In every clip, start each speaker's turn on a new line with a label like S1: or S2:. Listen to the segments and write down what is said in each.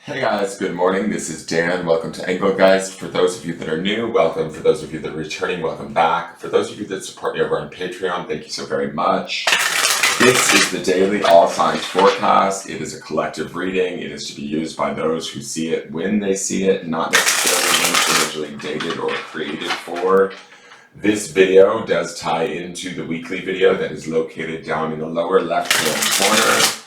S1: Hey guys, good morning. This is Dan. Welcome to Engelgeist. For those of you that are new, welcome. For those of you that are returning, welcome back. For those of you that support me over on Patreon, thank you so very much. This is the daily all signs forecast. It is a collective reading. It is to be used by those who see it when they see it, not necessarily when it's originally dated or created for. This video does tie into the weekly video that is located down in the lower left-hand corner.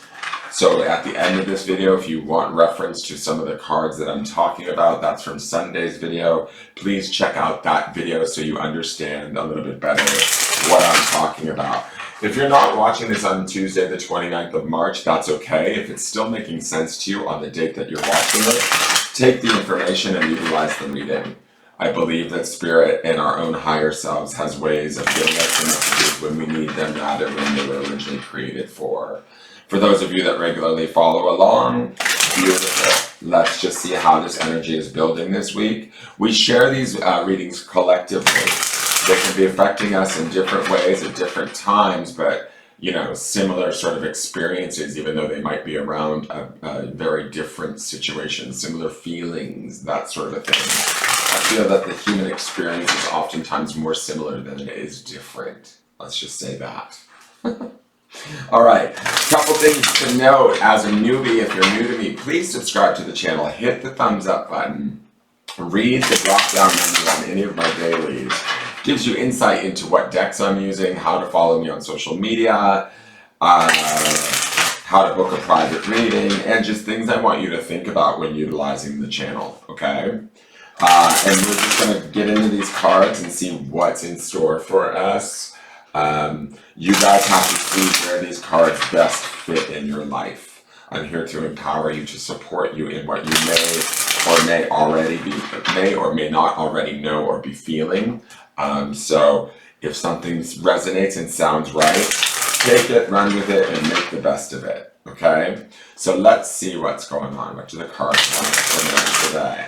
S1: So at the end of this video, if you want reference to some of the cards that I'm talking about, that's from Sunday's video. Please check out that video so you understand a little bit better what I'm talking about. If you're not watching this on Tuesday, the 29th of March, that's okay. If it's still making sense to you on the date that you're watching it, take the information and utilize the reading. I believe that Spirit and our own higher selves has ways of giving us the messages when we need them rather than they were originally created for. For those of you that regularly follow along, beautiful. Let's just see how this energy is building this week. We share these readings collectively. They can be affecting us in different ways at different times, but similar sort of experiences, even though they might be around a very different situation, similar feelings, that sort of thing. I feel that the human experience is oftentimes more similar than it is different. Let's just say that. All right, couple things to note as a newbie. If you're new to me, please subscribe to the channel, hit the thumbs up button, read the drop down menu on any of my dailies. Gives you insight into what decks I'm using, how to follow me on social media, how to book a private reading, and just things I want you to think about when utilizing the channel, okay? And we're just going to get into these cards and see what's in store for us. You guys have to see where these cards best fit in your life. I'm here to empower you, to support you in what you may or may not already know or be feeling. So if something resonates and sounds right, take it, run with it, and make the best of it. Okay? So let's see what's going on. What do the cards want for me today?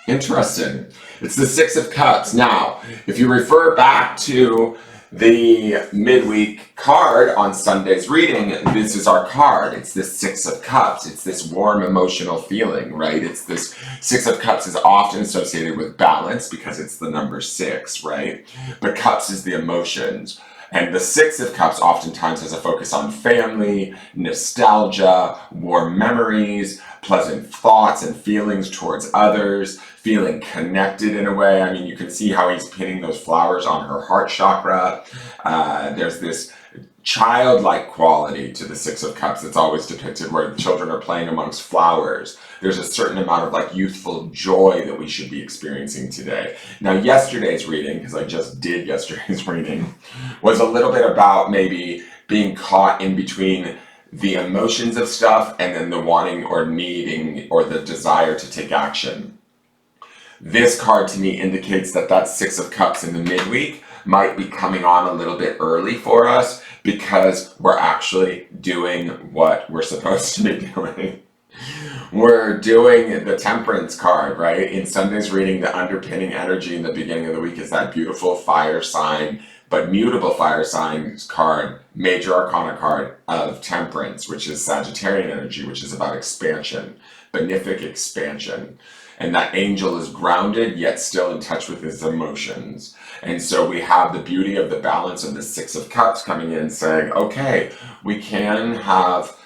S1: Interesting. It's the Six of Cups. Now, if you refer back to the midweek card on Sunday's reading, this is our card. It's this Six of Cups. It's this warm emotional feeling, right? It's this Six of Cups is often associated with balance because it's the number 6, right? But Cups is the emotions. And the Six of Cups oftentimes has a focus on family, nostalgia, warm memories, pleasant thoughts and feelings towards others, feeling connected in a way. I mean, you can see how he's pinning those flowers on her heart chakra. There's this childlike quality to the Six of Cups that's always depicted where children are playing amongst flowers. There's a certain amount of youthful joy that we should be experiencing today. Now, yesterday's reading, because I just did yesterday's reading, was a little bit about maybe being caught in between the emotions of stuff and then the wanting or needing or the desire to take action. This card to me indicates that that Six of Cups in the midweek might be coming on a little bit early for us because we're actually doing what we're supposed to be doing. We're doing the Temperance card, right? In Sunday's reading, the underpinning energy in the beginning of the week is that beautiful fire sign, but mutable fire signs card, major arcana card of Temperance, which is Sagittarian energy, which is about expansion, benefic expansion. And that angel is grounded, yet still in touch with his emotions. And so we have the beauty of the balance of the Six of Cups coming in saying, okay, we can have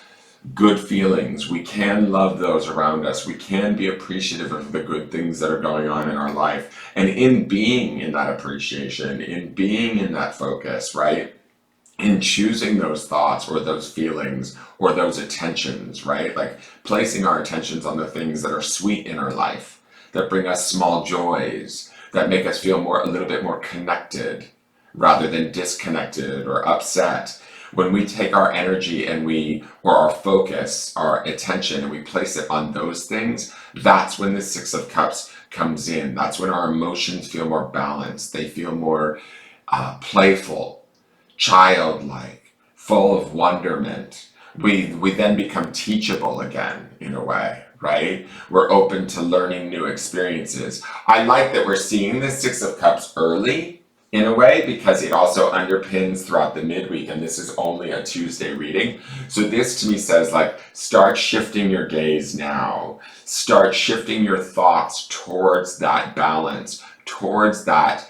S1: good feelings. We can love those around us. We can be appreciative of the good things that are going on in our life. And in being in that appreciation, in being in that focus, right? In choosing those thoughts or those feelings or those attentions, right? Like placing our attentions on the things that are sweet in our life, that bring us small joys, that make us feel a little bit more connected rather than disconnected or upset. When we take our energy or our focus, our attention, and we place it on those things, that's when the Six of Cups comes in. That's when our emotions feel more balanced. They feel more playful, childlike, full of wonderment. We then become teachable again in a way, right? We're open to learning new experiences. I like that we're seeing the Six of Cups early in a way, because it also underpins throughout the midweek, and this is only a Tuesday reading. So this to me says, like, start shifting your gaze now. Start shifting your thoughts towards that balance, towards that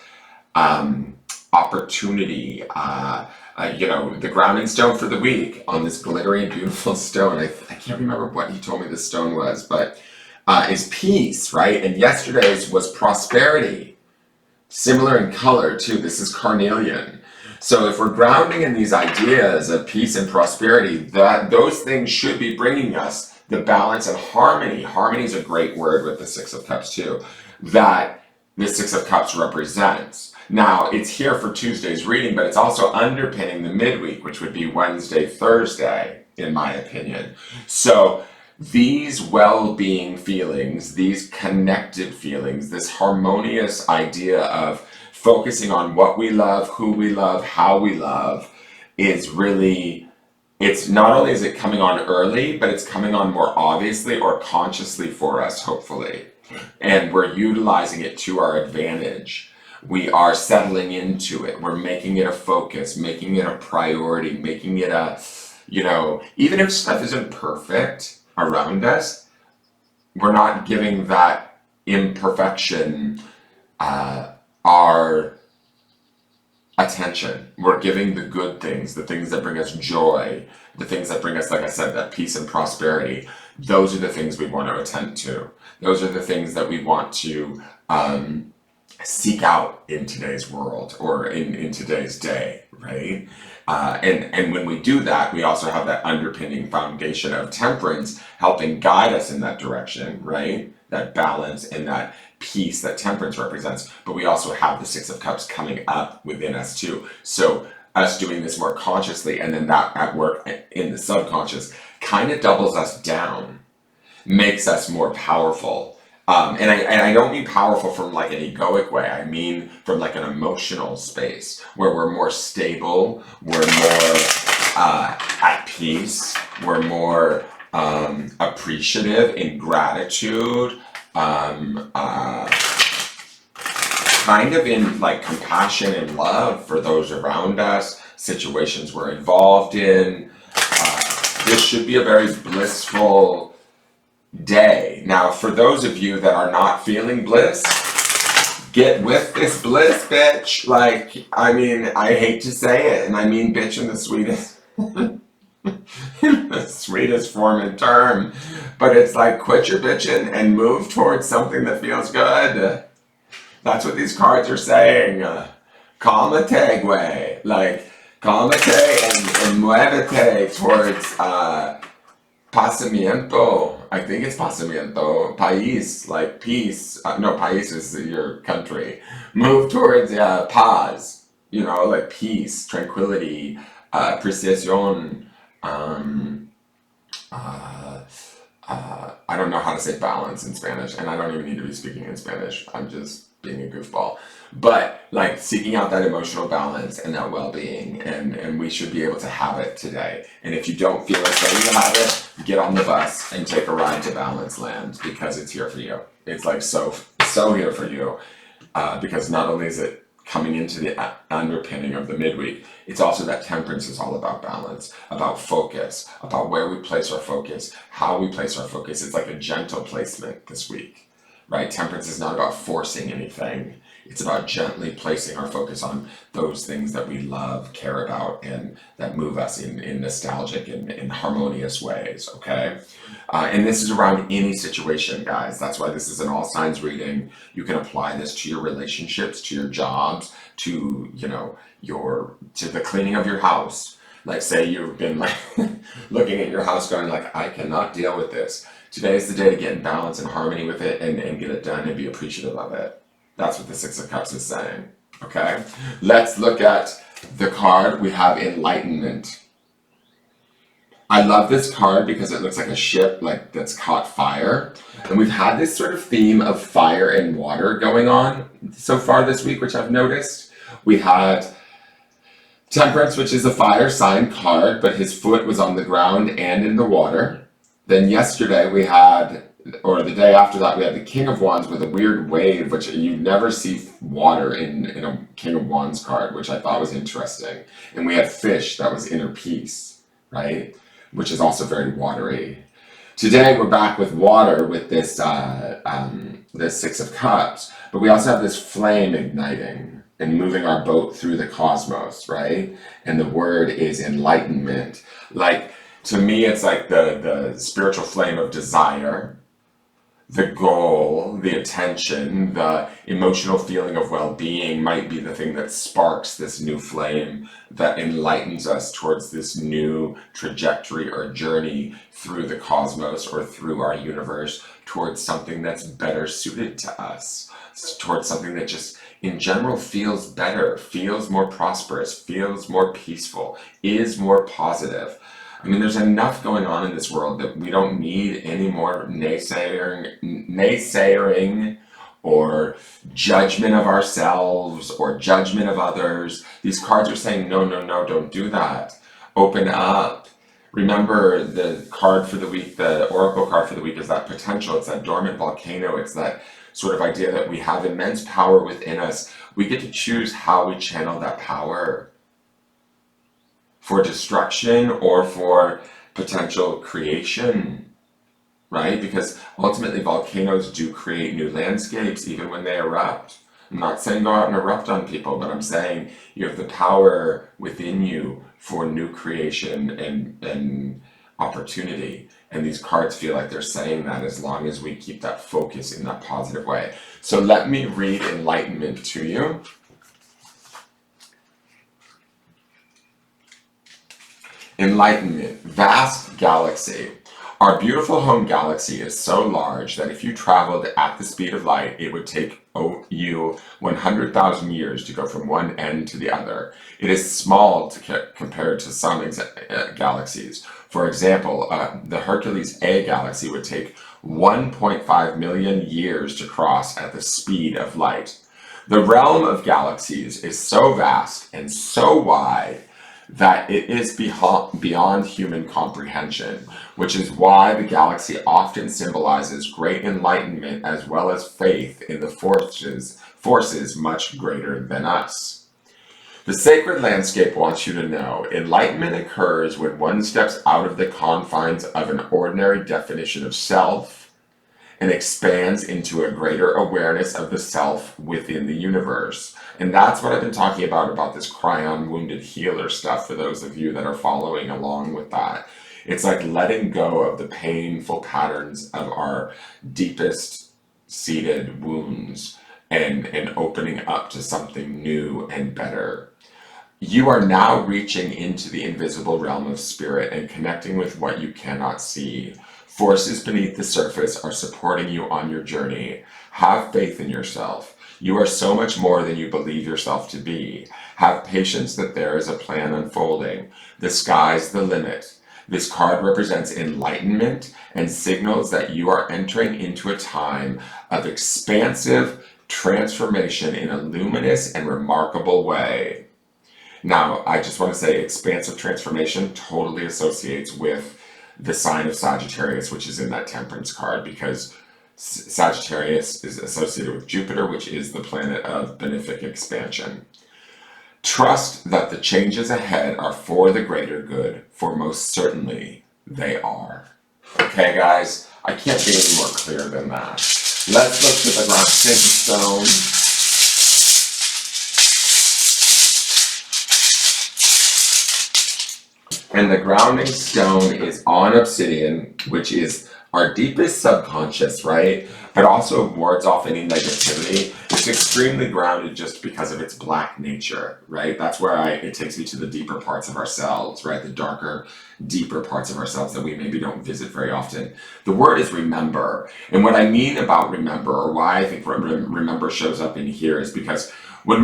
S1: opportunity. The grounding stone for the week on this glittery and beautiful stone, I can't remember what he told me the stone was, but is peace, right? And yesterday's was prosperity. Similar in color too. This is carnelian. So if we're grounding in these ideas of peace and prosperity, that those things should be bringing us the balance and harmony. Harmony is a great word with the Six of Cups too, that the Six of Cups represents. Now, it's here for Tuesday's reading, but it's also underpinning the midweek, which would be Wednesday, Thursday, in my opinion. So these well-being feelings, these connected feelings, this harmonious idea of focusing on what we love, who we love, how we love, is really, it's not only is it coming on early, but it's coming on more obviously or consciously for us, hopefully. And we're utilizing it to our advantage. We are settling into it. We're making it a focus, making it a priority, making it a, even if stuff isn't perfect around us, we're not giving that imperfection our attention. We're giving the good things, the things that bring us joy, the things that bring us, like I said, that peace and prosperity. Those are the things we want to attend to. Those are the things that we want to seek out in today's world or in today's day, right? And when we do that, we also have that underpinning foundation of temperance helping guide us in that direction, right? That balance and that peace that temperance represents. But we also have the Six of Cups coming up within us too. So us doing this more consciously and then that at work in the subconscious kind of doubles us down, makes us more powerful. And I don't mean powerful from like an egoic way. I mean from like an emotional space where we're more stable, we're more at peace, we're more appreciative in gratitude, kind of in like compassion and love for those around us, situations we're involved in. This should be a very blissful day. Now, for those of you that are not feeling bliss, get with this bliss, bitch. Like, I mean, I hate to say it, and I mean bitch in the sweetest, in the sweetest form and term, but it's like quit your bitching and move towards something that feels good. That's what these cards are saying. Calmate, güey. Like, calmate and muévete towards pasamiento. I think it's pasamiento. País, like peace. No, país is your country. Move towards paz. Like peace, tranquility, precision. I don't know how to say balance in Spanish, and I don't even need to be speaking in Spanish. I'm just being a goofball. But like seeking out that emotional balance and that well-being, and we should be able to have it today. And if you don't feel as though you have it, get on the bus and take a ride to Balance Land, because it's here for you. It's like so here for you, because not only is it coming into the underpinning of the midweek, it's also that temperance is all about balance, about focus, about where we place our focus, how we place our focus. It's like a gentle placement this week, right? Temperance is not about forcing anything. It's about gently placing our focus on those things that we love, care about, and that move us in nostalgic and in harmonious ways, okay? And this is around any situation, guys. That's why this is an all signs reading. You can apply this to your relationships, to your jobs, to, to the cleaning of your house. Like say you've been like looking at your house going like, I cannot deal with this. Today is the day to get in balance and harmony with it and get it done and be appreciative of it. That's what the Six of Cups is saying, okay? Let's look at the card. We have Enlightenment. I love this card because it looks like a ship that's caught fire. And we've had this sort of theme of fire and water going on so far this week, which I've noticed. We had Temperance, which is a fire sign card, but his foot was on the ground and in the water. Then yesterday we had or the day after that, we had the King of Wands with a weird wave, which you never see water in a King of Wands card, which I thought was interesting. And we had fish, that was inner peace, right? Which is also very watery. Today we're back with water with this Six of Cups, but we also have this flame igniting and moving our boat through the cosmos, right? And the word is enlightenment. Like, to me, it's like the spiritual flame of desire, the goal, the attention, the emotional feeling of well-being might be the thing that sparks this new flame that enlightens us towards this new trajectory or journey through the cosmos or through our universe, towards something that's better suited to us, towards something that just in general feels better, feels more prosperous, feels more peaceful, is more positive. I mean, there's enough going on in this world that we don't need any more naysaying or judgment of ourselves or judgment of others. These cards are saying, no, no, no, don't do that. Open up. Remember, the card for the week, the oracle card for the week is that potential. It's that dormant volcano. It's that sort of idea that we have immense power within us. We get to choose how we channel that power, for destruction or for potential creation, right? Because ultimately volcanoes do create new landscapes even when they erupt. I'm not saying go out and erupt on people, but I'm saying you have the power within you for new creation and opportunity. And these cards feel like they're saying that as long as we keep that focus in that positive way. So let me read enlightenment to you. Enlightenment, vast galaxy. Our beautiful home galaxy is so large that if you traveled at the speed of light, it would take you 100,000 years to go from one end to the other. It is small compared to some galaxies. For example, the Hercules A galaxy would take 1.5 million years to cross at the speed of light. The realm of galaxies is so vast and so wide that it is beyond human comprehension, which is why the galaxy often symbolizes great enlightenment as well as faith in the forces much greater than us. The sacred landscape wants you to know enlightenment occurs when one steps out of the confines of an ordinary definition of self and expands into a greater awareness of the self within the universe. And that's what I've been talking about this Cryon Wounded Healer stuff, for those of you that are following along with that. It's like letting go of the painful patterns of our deepest seated wounds and opening up to something new and better. You are now reaching into the invisible realm of spirit and connecting with what you cannot see. Forces beneath the surface are supporting you on your journey. Have faith in yourself. You are so much more than you believe yourself to be. Have patience that there is a plan unfolding. The sky's the limit. This card represents enlightenment and signals that you are entering into a time of expansive transformation in a luminous and remarkable way. Now, I just want to say expansive transformation totally associates with the sign of Sagittarius, which is in that Temperance card, because Sagittarius is associated with Jupiter, which is the planet of benefic expansion. Trust that the changes ahead are for the greater good, for most certainly they are. Okay, guys, I can't be any more clear than that. Let's look at the grounding stone. And the grounding stone is on obsidian, which is our deepest subconscious, right? But also wards off any negativity. It's extremely grounded just because of its black nature, right? That's where it takes me to the deeper parts of ourselves, right? The darker, deeper parts of ourselves that we maybe don't visit very often. The word is remember. And what I mean about remember, or why I think remember shows up in here, is because when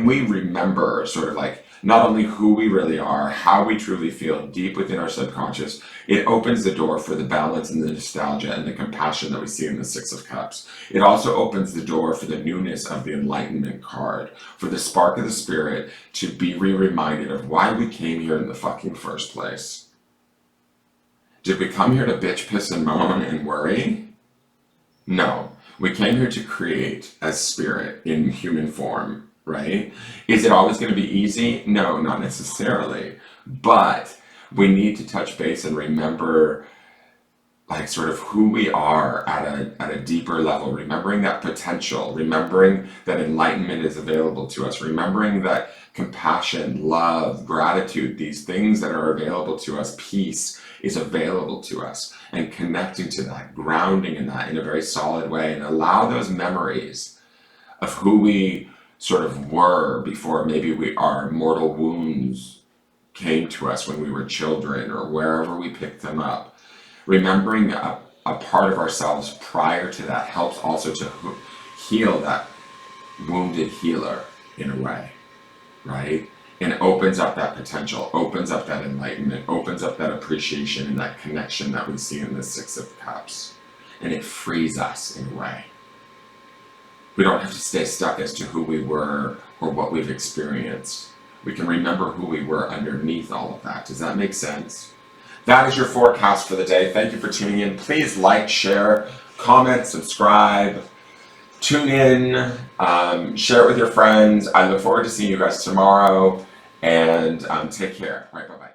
S1: we remember sort of like not only who we really are, how we truly feel deep within our subconscious, it opens the door for the balance and the nostalgia and the compassion that we see in the Six of Cups. It also opens the door for the newness of the Enlightenment card, for the spark of the spirit to be reminded of why we came here in the fucking first place. Did we come here to bitch, piss, and moan and worry? No. We came here to create as spirit in human form, right? Is it always going to be easy? No, not necessarily. But we need to touch base and remember like sort of who we are at a deeper level, remembering that potential, remembering that enlightenment is available to us, remembering that compassion, love, gratitude, these things that are available to us, peace is available to us, and connecting to that, grounding in that in a very solid way, and allow those memories of who we sort of were before maybe our mortal wounds came to us when we were children or wherever we picked them up. Remembering a part of ourselves prior to that helps also to heal that wounded healer in a way, right? And opens up that potential, opens up that enlightenment, opens up that appreciation and that connection that we see in the Six of Cups. And it frees us in a way. We don't have to stay stuck as to who we were or what we've experienced. We can remember who we were underneath all of that. Does that make sense? That is your forecast for the day. Thank you for tuning in. Please like, share, comment, subscribe, tune in, share it with your friends. I look forward to seeing you guys tomorrow, and take care. All right, bye-bye.